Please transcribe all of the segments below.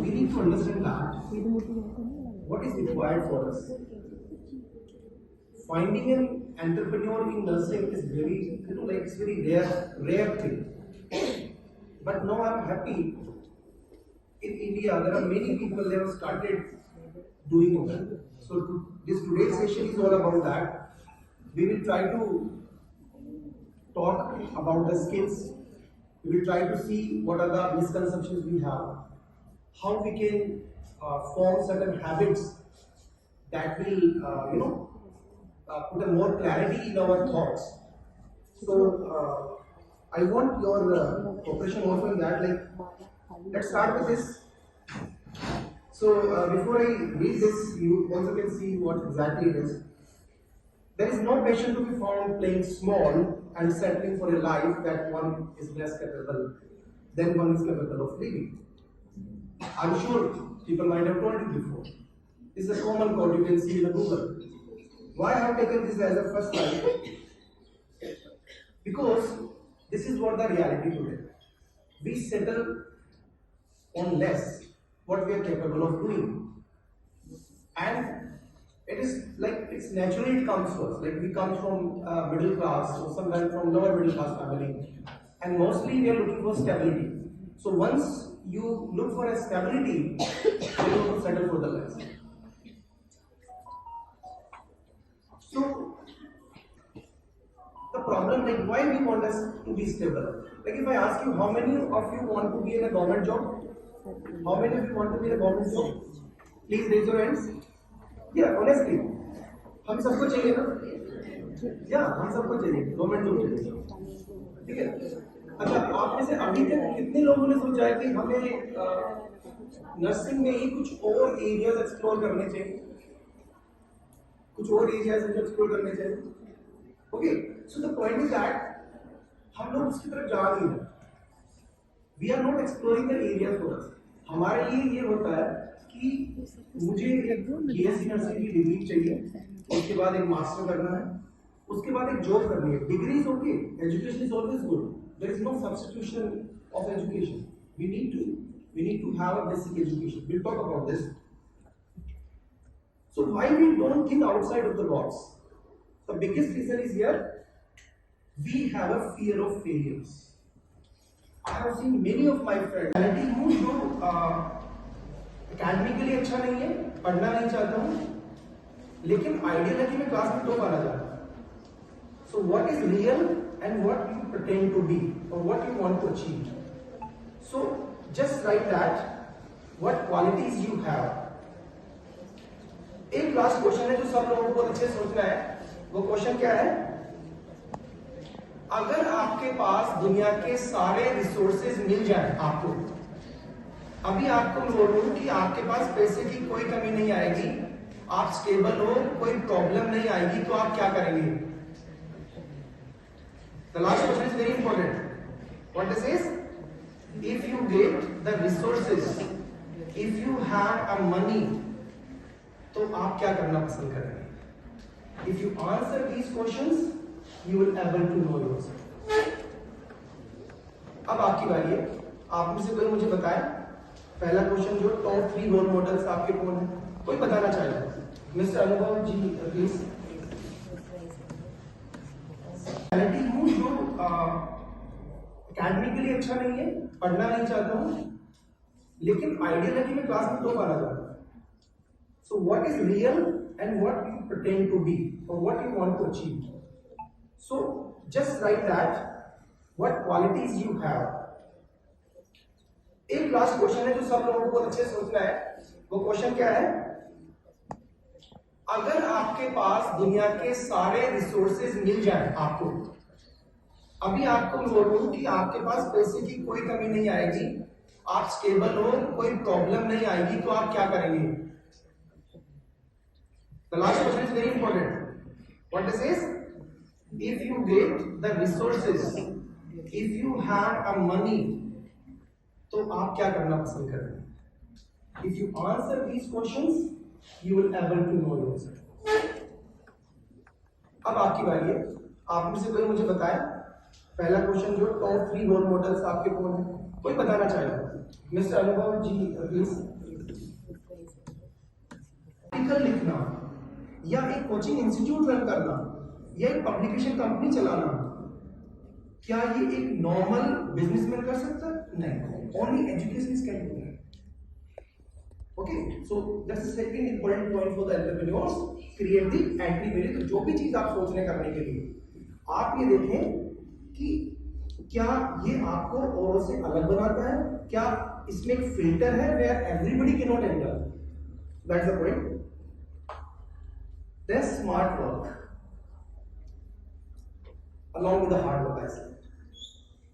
we need to understand that what is required for us. Finding an entrepreneur in nursing is very, like it's very rare thing. But now I'm happy. In India, there are many people that have started doing it. So this today's session is all about that. We will try to talk about the skills. We will try to see what are the misconceptions we have, how we can form certain habits that will, put a more clarity in our thoughts. So I want your cooperation also in that. Like, let's start with this. So before I read this, you also can see what exactly it is. There is no passion to be found playing small and settling for a life that one is less capable than one is capable of living. I'm sure people might have told you before. This is a common quote you can see in the Google. Why I have taken this as a first slide? Because this is what the reality today. We settle on less what we are capable of doing. And it is like it's naturally it comes to us. Like we come from middle class or sometimes from lower middle class family. And mostly we are looking for stability. So once you look for a stability, you will settle for the less. So the problem, like why we want us to be stable? Like if I ask you how many of you want to be in a government job? How many of you want to be in a government job? Please raise your hands. Yeah, honestly, हम सबको चाहिए ना? Yeah, हम सबको चाहिए government job चाहिए, ठीक है? अच्छा, आप में से अभी तक कितने लोगों ने सोचा है कि हमें नर्सिंग में ही कुछ और एरियाज एक्सप्लोर करने चाहिए? कुछ और एरियाज एक्सप्लोर करने चाहिए? Okay, so the point is that हम लोग उसकी तरफ जा नहीं रहे. We are not exploring the areas for us. हमारे लिए ये होता है कि मुझे एक बीएससी नर्सिंग की डिग्री चाहिए, उसके बाद एक मास्टर करना है, उसके बाद एक जॉब करनी है. Degree is okay, education is always good, there is no substitution of education. We need to have a basic education. We talk about this. So why we don't think outside of the box? The biggest reason is here, we have a fear of failures. I have seen many of my friends who जो academically अच्छा नहीं है, पढ़ना नहीं चाहता हूँ, लेकिन ideal है कि मैं क्लास में टॉप आना चाहता हूँ. So what is real and what you pretend to be or what you want to achieve? So just write that, what qualities you have. एक लास्ट क्वेश्चन है जो सब लोगों को बहुत अच्छे से सोचना है. वो क्वेश्चन क्या है? अगर आपके पास दुनिया के सारे रिसोर्सेज मिल जाए आपको, अभी आपको बोल रहा हूं कि आपके पास पैसे की कोई कमी नहीं आएगी, आप स्टेबल हो, कोई प्रॉब्लम नहीं आएगी, तो आप क्या करेंगे? The last question is very important. What this is? If you get the resources, if you have a money, तो आप क्या करना पसंद करेंगे? If you answer these questions, you will able to know yourself. अब आपकी बारी है. आप में से कोई मुझे बताए पहला क्वेश्चन जो टॉप 3 रोल मॉडल्स आपके कौन है? कोई बताना चाहेगा? मिस्टर अनुभव जी प्लीज. हूँ जो एकेडमिकली अच्छा नहीं है, पढ़ना नहीं चाहता हूँ, लेकिन आइडियल है कि मैं क्लास में टॉप आना चाहता हूँ. So what is real and what you pretend to be or what you want to achieve? So just write that, what qualities you have. एक लास्ट क्वेश्चन है जो सब लोगों को बहुत अच्छे से सोचना है. वो क्वेश्चन क्या है? अगर आपके पास दुनिया के सारे रिसोर्सेज मिल जाए आपको, अभी आपको बोल रहा हूं कि आपके पास पैसे की कोई कमी नहीं आएगी, आप स्टेबल हो, कोई प्रॉब्लम नहीं आएगी, तो आप क्या करेंगे? The last question is very important. What this is? If you get the resources, if you have a money, तो आप क्या करना पसंद करेंगे? If you answer these questions, you will able to know yourself. अब आपकी बारी है. आप में से कोई मुझे बताए पहला क्वेश्चन जो टॉप 3 रोल मॉडल्स आपके कौन है? कोई बताना चाहेगा? मिस्टर अनुभव जी प्लीज। आर्टिकल लिखना या एक कोचिंग इंस्टीट्यूट रन करना या एक पब्लिकेशन कंपनी चलाना, क्या ये एक नॉर्मल बिजनेसमैन कर सकता है? नहीं, only education can do that. Okay, so that's the second important point for the entrepreneurs, create the entry value. तो जो भी चीज आप सोच रहे करने के लिए, आप ये देखें कि क्या ये आपको औरों से अलग बनाता है, क्या इसमें एक फिल्टर है where everybody can not enter, that's the point. Then smart work along with the hard work as well।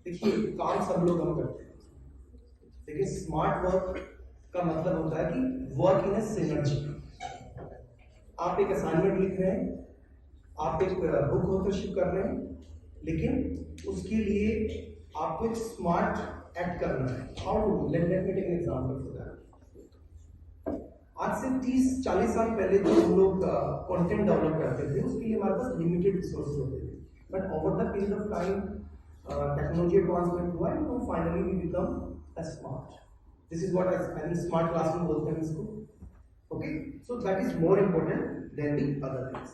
देखिए, काम सब लोग हम करते हैं, लेकिन स्मार्ट वर्क का मतलब होता है कि वर्क इन ए सिनर्जी। आप एक असाइनमेंट लिख रहे हैं, आप एक बुक ऑथरशिप कर रहे हैं, लेकिन उसके लिए आपको एक स्मार्ट एक्ट करना है। How to do? Let me take an example for that. आज से 30-40 साल पहले जो हम लोग कंटेंट डेवलप करते थे, उसके लिए हमारे पास लिमिटेड रिसोर्सेज होते थे, but over the period of time technology advancement हुआ है, तो finally we become as smart। this is what I think smart classroom बोलते हैं इसको। okay, so that is more important than the other things।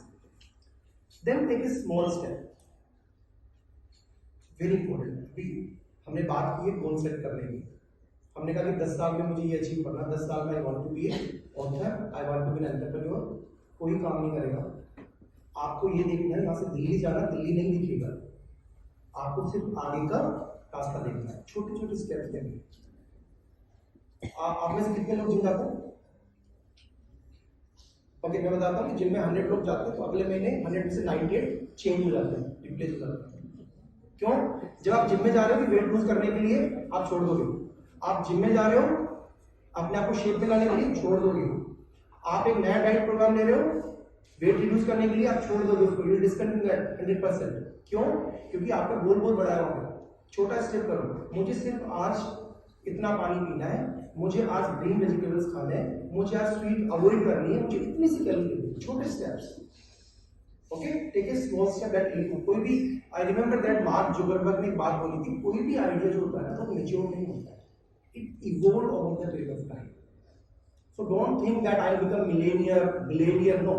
then take a small step, very important। अभी हमने बात की है गोल सेट करने की, हमने कहा कि 10 साल में मुझे ये अचीव करना, 10 साल में I want to be a author, I want to be an entrepreneur. कोई काम नहीं करेगा, आपको ये देखना है यहाँ से दिल्ली जाना, दिल्ली नहीं दिखेगा, आपको सिर्फ आगे का रास्ता देखना है, छोटे छोटे स्टेप्स लेने। आप में से कितने लोग जिम जाते हैं? ओके, मैं बताता हूँ कि जिम में 100 लोग जाते हैं तो अगले महीने 100 में से 98 चेंज हो जाते हैं, रिप्लेस हो जाते हैं। क्यों? जब आप जिम में जा रहे हो कि वेट लूज करने के लिए आप छोड़ दोगे, आप जिम में जा रहे हो अपने आप को शेप में लाने के लिए छोड़ दोगे, आप एक नया डाइट प्रोग्राम ले रहे हो वेट रिड्यूस करने के लिए आप छोड़ दोगे उसको, यू डिस्कंटिन्यू दैट 100%। क्यों? क्योंकि आपका गोल बहुत बड़ा है। छोटा स्टेप करो, मुझे सिर्फ आज इतना पानी पीना है, मुझे आज ग्रीन वेजिटेबल्स खाने हैं, मुझे आज स्वीट अवॉइड करनी है, मुझे इतनी सी कैलोरी, छोटे steps. Okay, take a small step that. कोई भी, I remember that Mark Zuckerberg ने एक बात बोली थी, कोई भी आइडिया जो होता है ना वो मैच्योर नहीं होता है, it evolve over the period of time. So don't think that I become millionaire, no.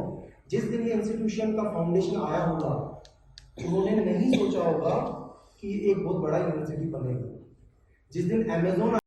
जिस दिन ये इंस्टीट्यूशन का फाउंडेशन आया होगा, उन्होंने नहीं सोचा होगा कि एक बहुत बड़ा यूनिवर्सिटी बनेगा। जिस दिन अमेज़न